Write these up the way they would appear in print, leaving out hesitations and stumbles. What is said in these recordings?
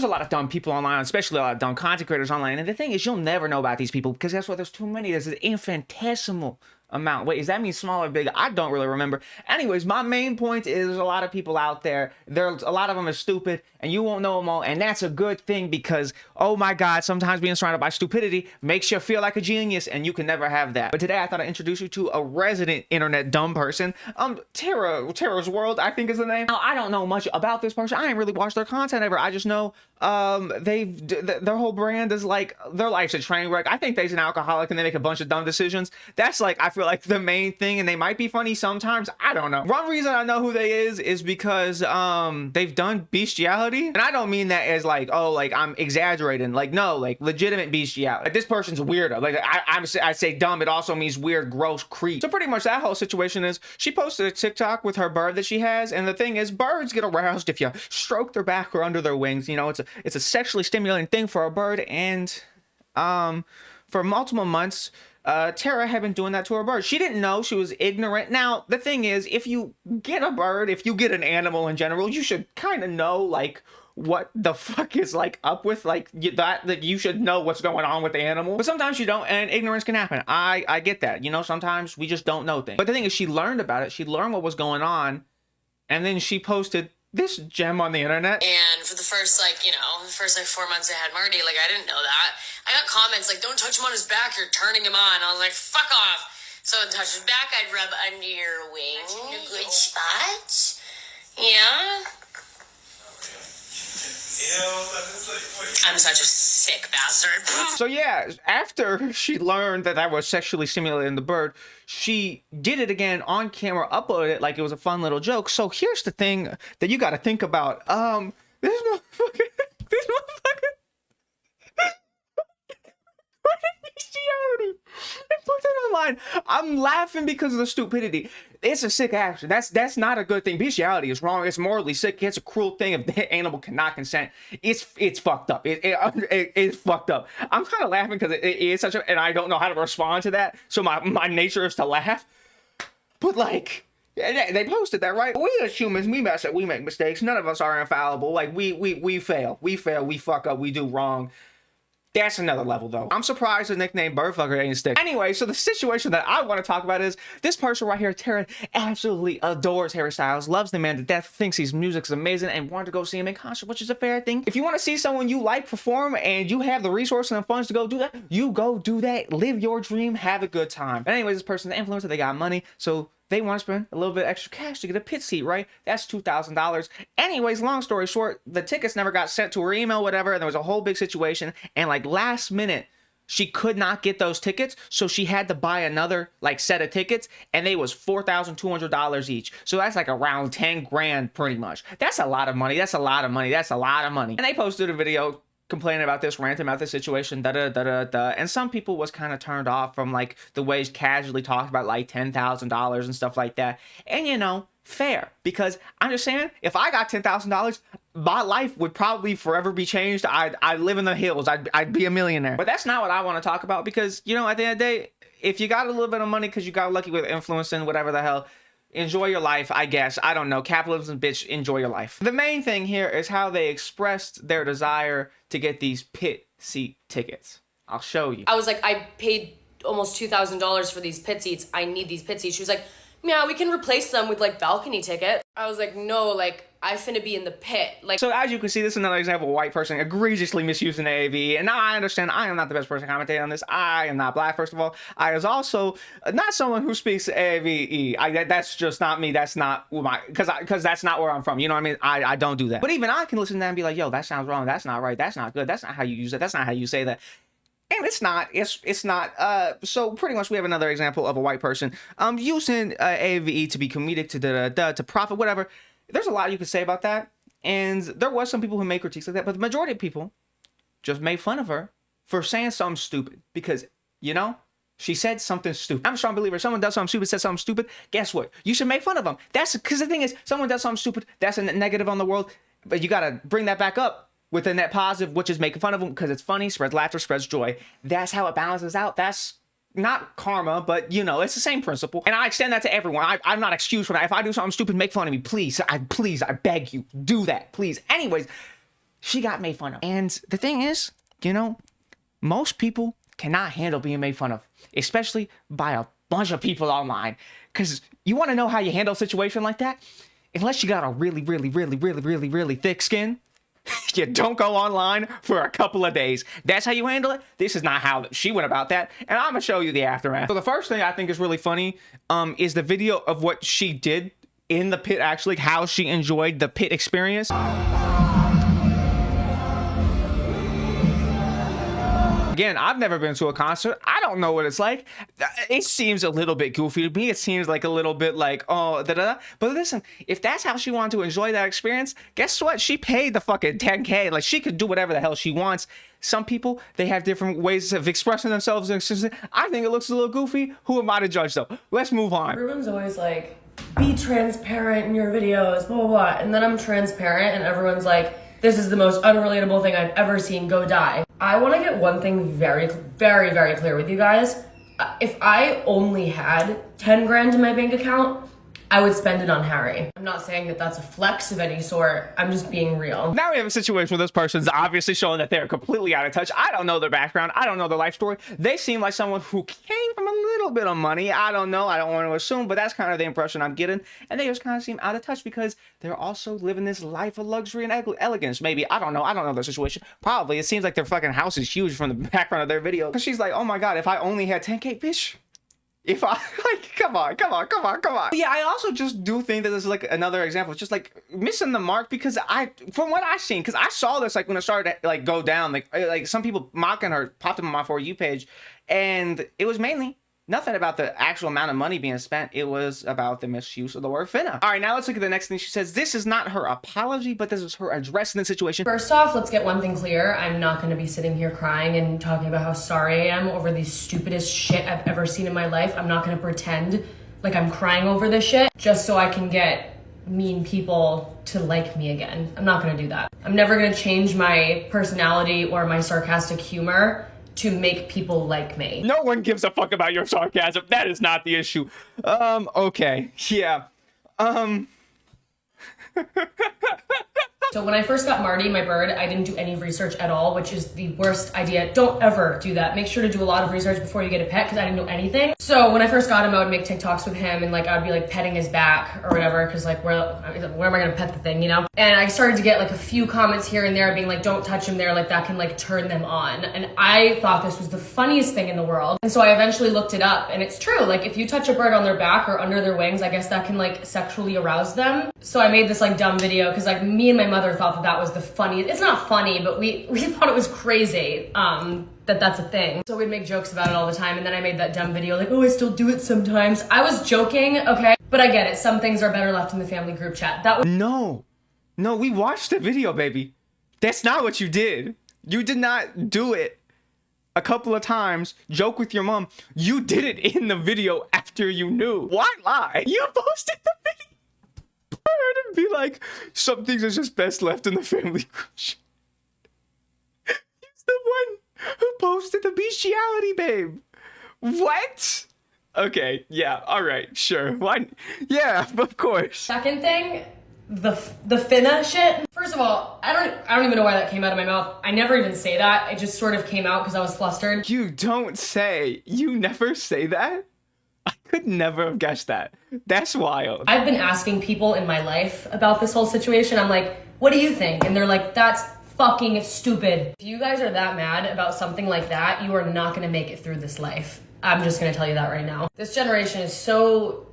there's a lot of dumb people online, especially a lot of dumb content creators online. And the thing is, you'll never know about these people because guess what? There's too many. There's an infinitesimal amount. Wait, does that mean small or big? I don't really remember. Anyways, my main point is there's a lot of people out there. There's a lot of them are stupid and you won't know them all. And that's a good thing because, oh my God, sometimes being surrounded by stupidity makes you feel like a genius and you can never have that. But today I thought I'd introduce you to a resident internet dumb person. Taraswrld, I think is the name. Now, I don't know much about this person. I ain't really watched their content ever. I just know their whole brand is like, their life's a train wreck. I think they're an alcoholic and they make a bunch of dumb decisions. That's like, I feel like the main thing, and they might be funny sometimes. I don't know. One reason I know who they is because they've done bestiality, and I don't mean that as like, oh, like I'm exaggerating. Like no, like legitimate bestiality. Like this person's weirdo. Like I say dumb. It also means weird, gross, creep. So pretty much that whole situation is she posted a TikTok with her bird that she has, and the thing is, birds get aroused if you stroke their back or under their wings. You know, it's a sexually stimulating thing for a bird, and for multiple months. Tara had been doing that to her bird. She didn't know. She was ignorant. Now, the thing is, if you get a bird, if you get an animal in general, you should kind of know, like, what the fuck is, like, up with, like, that you should know what's going on with the animal. But sometimes you don't, and ignorance can happen. I get that. You know, sometimes we just don't know things. But the thing is, she learned about it. She learned what was going on, and then she posted this gem on the internet. And for the first, like, you know, the first, like, 4 months I had Marty, like, I didn't know that. I got comments like, don't touch him on his back, you're turning him on. I was like, fuck off. So I'd touch his back, I'd rub under your wing. A good spot. Yeah. I'm such a sick bastard. So yeah, after she learned that I was sexually stimulating the bird, she did it again on camera, uploaded it like it was a fun little joke. So here's the thing that you got to think about. This motherfucker. And put it online. I'm laughing because of the stupidity. It's a sick action. That's not a good thing. Bestiality is wrong. It's morally sick. It's a cruel thing. If the animal cannot consent, it's fucked up. It's fucked up. I'm kind of laughing because it is such a, and I don't know how to respond to that. So my nature is to laugh. But like, they posted that, right? We as humans, we mess up. We make mistakes. None of us are infallible. Like we fail. We fuck up. We do wrong. That's another level, though. I'm surprised the nickname Birdfucker ain't stick. Anyway, so the situation that I want to talk about is this person right here, Tara, absolutely adores Harry Styles, loves the man to death, thinks his music's amazing, and wanted to go see him in concert, which is a fair thing. If you want to see someone you like perform and you have the resources and funds to go do that, you go do that. Live your dream. Have a good time. But anyways, this person's an influencer. They got money, so they want to spend a little bit extra cash to get a pit seat, right? That's $2,000. Anyways, long story short, the tickets never got sent to her email, whatever, and there was a whole big situation. And like last minute, she could not get those tickets, so she had to buy another like set of tickets, and they was $4,200 each. So that's like around 10 grand pretty much. That's a lot of money. That's a lot of money. That's a lot of money. And they posted a video complaining about this, ranting about this situation, and some people was kind of turned off from like the way she casually talked about like $10,000 and stuff like that. And you know, fair, because I'm just saying, if I got $10,000, my life would probably forever be changed. I'd live in the hills. I'd be a millionaire. But that's not what I want to talk about, because you know, at the end of the day, if you got a little bit of money because you got lucky with influence and whatever the hell, enjoy your life, I guess. I don't know. Capitalism, bitch. Enjoy your life. The main thing here is how they expressed their desire to get these pit seat tickets. I'll show you. I was like, I paid almost $2,000 for these pit seats. I need these pit seats. She was like, yeah, we can replace them with like balcony tickets. I was like, no, like I finna be in the pit. Like, so as you can see, this is another example of a white person egregiously misusing the AV. And now I understand I am not the best person to commentate on this. I am not black, first of all. I is also not someone who speaks AVE. That's just not me. That's not my, because that's not where I'm from. You know what I mean? I don't do that. But even I can listen to that and be like, yo, that sounds wrong. That's not right. That's not good. That's not how you use it. That's not how you say that. And it's not. So pretty much we have another example of a white person using AVE to be comedic, to profit, whatever. There's a lot you could say about that. And there was some people who made critiques like that, but the majority of people just made fun of her for saying something stupid. Because, you know, she said something stupid. I'm a strong believer. If someone does something stupid, says something stupid, guess what? You should make fun of them. That's because the thing is, someone does something stupid, that's a negative on the world, but you got to bring that back up with a net positive, which is making fun of them because it's funny, spreads laughter, spreads joy. That's how it balances out. That's not karma, but you know, it's the same principle. And I extend that to everyone. I'm not excused for that. If I do something stupid, make fun of me, please. I beg you, do that, please. Anyways, she got made fun of. And the thing is, you know, most people cannot handle being made fun of, especially by a bunch of people online. Because you want to know how you handle a situation like that? Unless you got a really thick skin, you don't go online for a couple of days. That's how you handle it. This is not how she went about that. And I'm going to show you the aftermath. So the first thing I think is really funny is the video of what she did in the pit, actually, how she enjoyed the pit experience. Again, I've never been to a concert. I don't know what it's like. It seems a little bit goofy to me. It seems like a little bit like, oh, da-da-da. But listen, if that's how she wanted to enjoy that experience, guess what? She paid the fucking 10K. Like, she could do whatever the hell she wants. Some people, they have different ways of expressing themselves. I think it looks a little goofy. Who am I to judge, though? Let's move on. Everyone's always like, be transparent in your videos, blah, blah, blah. And then I'm transparent and everyone's like, this is the most unrelatable thing I've ever seen, go die. I want to get one thing very clear with you guys. If I only had 10 grand in my bank account, I would spend it on Harry. I'm not saying that that's a flex of any sort. I'm just being real. Now we have a situation where this person's obviously showing that they're completely out of touch. I don't know their background. I don't know their life story. They seem like someone who came from a little bit of money. I don't know. I don't want to assume, but that's kind of the impression I'm getting. And they just kind of seem out of touch because they're also living this life of luxury and elegance. Maybe. I don't know. I don't know their situation. Probably. It seems like their fucking house is huge from the background of their video. Because she's like, oh my God, if I only had 10K, bitch. If I, like, come on. Yeah, I also just do think that this is like another example. It's just like missing the mark because from what I've seen, because I saw this like when it started to like go down, like some people mocking her popped up on my For You page, and it was mainly nothing about the actual amount of money being spent. It was about the misuse of the word finna. All right, now let's look at the next thing. She says, this is not her apology, but this is her addressing the situation. First off, let's get one thing clear. I'm not going to be sitting here crying and talking about how sorry I am over the stupidest shit I've ever seen in my life. I'm not going to pretend like I'm crying over this shit just so I can get mean people to like me again. I'm not going to do that. I'm never going to change my personality or my sarcastic humor to make people like me. No one gives a fuck about your sarcasm. That is not the issue. Okay. Yeah. So when I first got Marty, my bird, I didn't do any research at all, which is the worst idea. Don't ever do that. Make sure to do a lot of research before you get a pet because I didn't know anything. So when I first got him, I would make TikToks with him and like I would be like petting his back or whatever because like where am I gonna pet the thing, you know? And I started to get like a few comments here and there being like, don't touch him there, like that can like turn them on. And I thought this was the funniest thing in the world. And so I eventually looked it up and it's true. Like if you touch a bird on their back or under their wings, I guess that can like sexually arouse them. So I made this like dumb video because like me and my mother thought that was the funniest. It's not funny, but we thought it was crazy that's a thing. So we'd make jokes about it all the time. And then I made that dumb video like, oh, I still do it sometimes. I was joking, okay? But I get it. Some things are better left in the family group chat. That was— No, we watched the video, baby. That's not what you did. You did not do it a couple of times, joke with your mom. You did it in the video after you knew. Why lie? You posted the video. I heard him be like, some things are just best left in the family group chat. He's the one who posted the bestiality, babe. What? Okay, yeah, all right, sure. Why? Yeah, of course. Second thing, the finna shit. First of all, I don't even know why that came out of my mouth. I never even say that. It just sort of came out because I was flustered. You don't say. You never say that? I could never have guessed that. That's wild. I've been asking people in my life about this whole situation. I'm like, what do you think? And they're like, that's fucking stupid. If you guys are that mad about something like that, you are not gonna make it through this life. I'm just gonna tell you that right now. This generation is so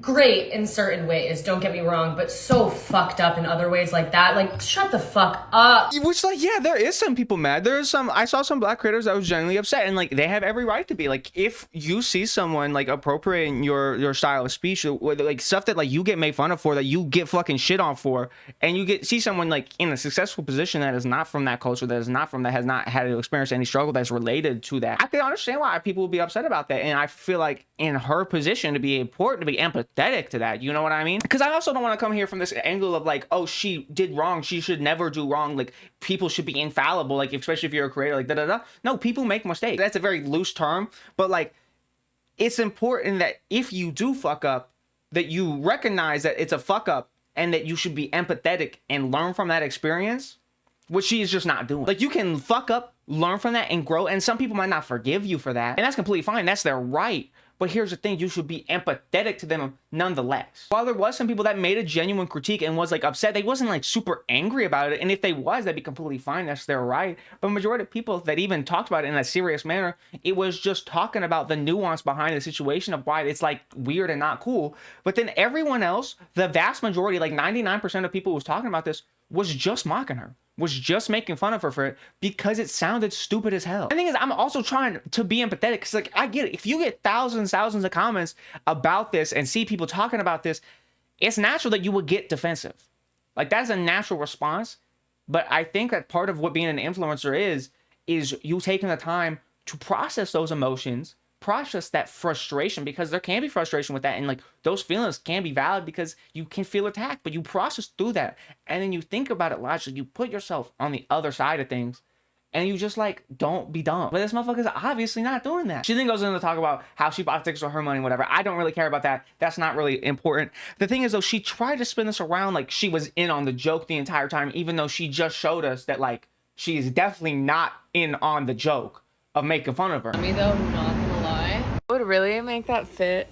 great in certain ways, don't get me wrong, but so fucked up in other ways like that. Like, shut the fuck up. Which, like, yeah, there is some people mad. I saw some black creators that was genuinely upset, and like, they have every right to be. Like, if you see someone like appropriating your style of speech, like stuff that like you get made fun of for, that you get fucking shit on for, and you see someone like in a successful position that is not from that culture, that is not from, that has not had to experience any struggle that's related to that, I can understand why people would be upset about that. And I feel like in her position to be important to be empathetic to that, you know what I mean? Because I also don't want to come here from this angle of like, oh, she did wrong, she should never do wrong, like people should be infallible, like especially if you're a creator, like da da da. No, people make mistakes. That's a very loose term, but like it's important that if you do fuck up, that you recognize that it's a fuck up and that you should be empathetic and learn from that experience which she is just not doing. Like, you can fuck up, learn from that, and grow, and some people might not forgive you for that, and that's completely fine. That's their right. But here's the thing, you should be empathetic to them nonetheless. While there was some people that made a genuine critique and was like upset, they wasn't like super angry about it. And if they was, that'd be completely fine. That's their right. But majority of people that even talked about it in a serious manner, it was just talking about the nuance behind the situation of why it's like weird and not cool. But then everyone else, the vast majority, like 99% of people who was talking about this, was just mocking her, was just making fun of her for it because it sounded stupid as hell. The thing is, I'm also trying to be empathetic because, like, I get it. If you get thousands of comments about this and see people talking about this, it's natural that you would get defensive. Like, that's a natural response. But I think that part of what being an influencer is you taking the time to process those emotions, process that frustration, because there can be frustration with that, and like those feelings can be valid because you can feel attacked, but you process through that and then you think about it logically. You put yourself on the other side of things and you just like don't be dumb. But this motherfucker's obviously not doing that. She then goes in to talk about how she bought tickets with her money, whatever. I don't really care about that. That's not really important. The thing is though, she tried to spin this around like she was in on the joke the entire time, even though she just showed us that like she is definitely not in on the joke of making fun of her. Me though, not gonna lie. What would really make that fit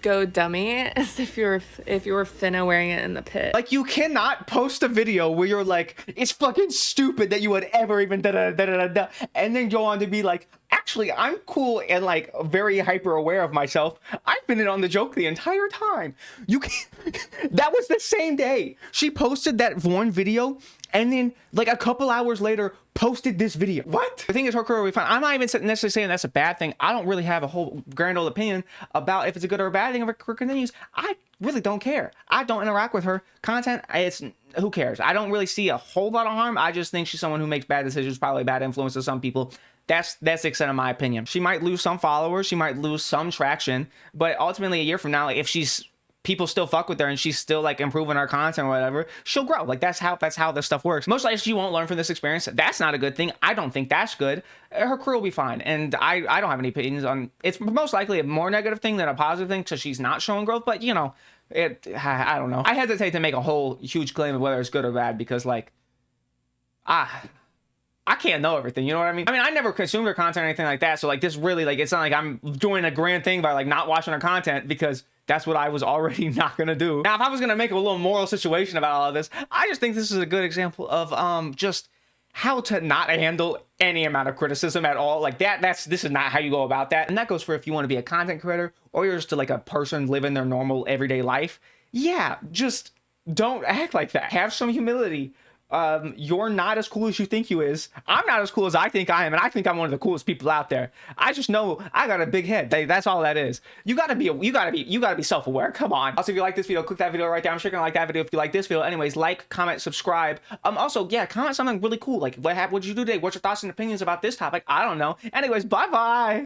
go dummy is if you were Finna wearing it in the pit. Like, you cannot post a video where you're like, it's fucking stupid that you would ever even da-da-da-da-da-da, and then go on to be like, actually, I'm cool and like very hyper aware of myself. I've been in on the joke the entire time. You can't. That was the same day she posted that one video, and then like a couple hours later posted this video. What? The thing is, her career will be fine. I'm not even necessarily saying that's a bad thing. I don't really have a whole grand old opinion about if it's a good or a bad thing if her career continues. I really don't care. I don't interact with her content. It's who cares? I don't really see a whole lot of harm. I just think she's someone who makes bad decisions, probably a bad influence to some people. That's the extent of my opinion. She might lose some followers, she might lose some traction, but ultimately a year from now, like, if people still fuck with her and she's still like improving her content or whatever, she'll grow. Like, that's how this stuff works. Most likely she won't learn from this experience. That's not a good thing. I don't think that's good. Her career will be fine, and I don't have any opinions on it's most likely a more negative thing than a positive thing because she's not showing growth. But you know, I don't know. I hesitate to make a whole huge claim of whether it's good or bad because like I can't know everything, you know what I mean? I never consumed her content or anything like that, so like this really, like, it's not like I'm doing a grand thing by like not watching her content because that's what I was already not gonna do. Now, if I was gonna make a little moral situation about all of this, I just think this is a good example of just how to not handle any amount of criticism at all. Like this is not how you go about that. And that goes for if you want to be a content creator or you're just like a person living their normal everyday life. Yeah, just don't act like that. Have some humility. You're not as cool as you think you is. I'm not as cool as I think I am, and I think I'm one of the coolest people out there. I just know I got a big head. That's all that is. You gotta be self-aware. Come on. Also, if you like this video, click that video right there. I'm sure you're gonna like that video if you like this video. Anyways, like, comment, subscribe. Also, yeah, comment something really cool. Like, what'd you do today? What's your thoughts and opinions about this topic? I don't know. Anyways, bye-bye.